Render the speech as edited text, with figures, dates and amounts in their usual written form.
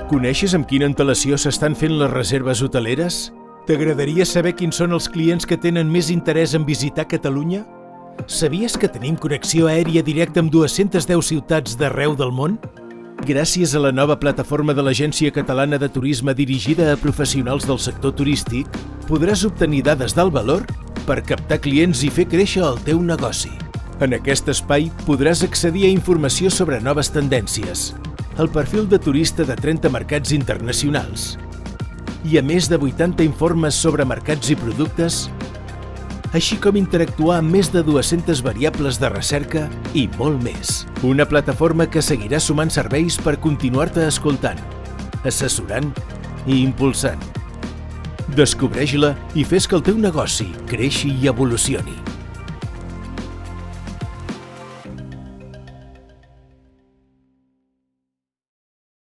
Coneixes amb quina antelació s'estan fent les reserves hoteleres? T'agradaria saber quins són els clients que tenen més interès en visitar Catalunya? Sabies que tenim connexió aèria directa amb 210 ciutats d'arreu del món? Gràcies a la nova plataforma de l'Agència Catalana de Turisme dirigida a professionals del sector turístic, podràs obtenir dades d'alt valor per captar clients i fer créixer el teu negoci. En aquest espai podràs accedir a informació sobre noves tendències, el perfil de turista de 30 mercats internacionals i a més de 80 informes sobre mercats i productes, així com interactuar amb més de 200 variables de recerca i molt més. Una plataforma que seguirà sumant serveis per continuar-te escoltant, assessorant i impulsant. Descobreix-la i fes que el teu negoci creixi i evolucioni.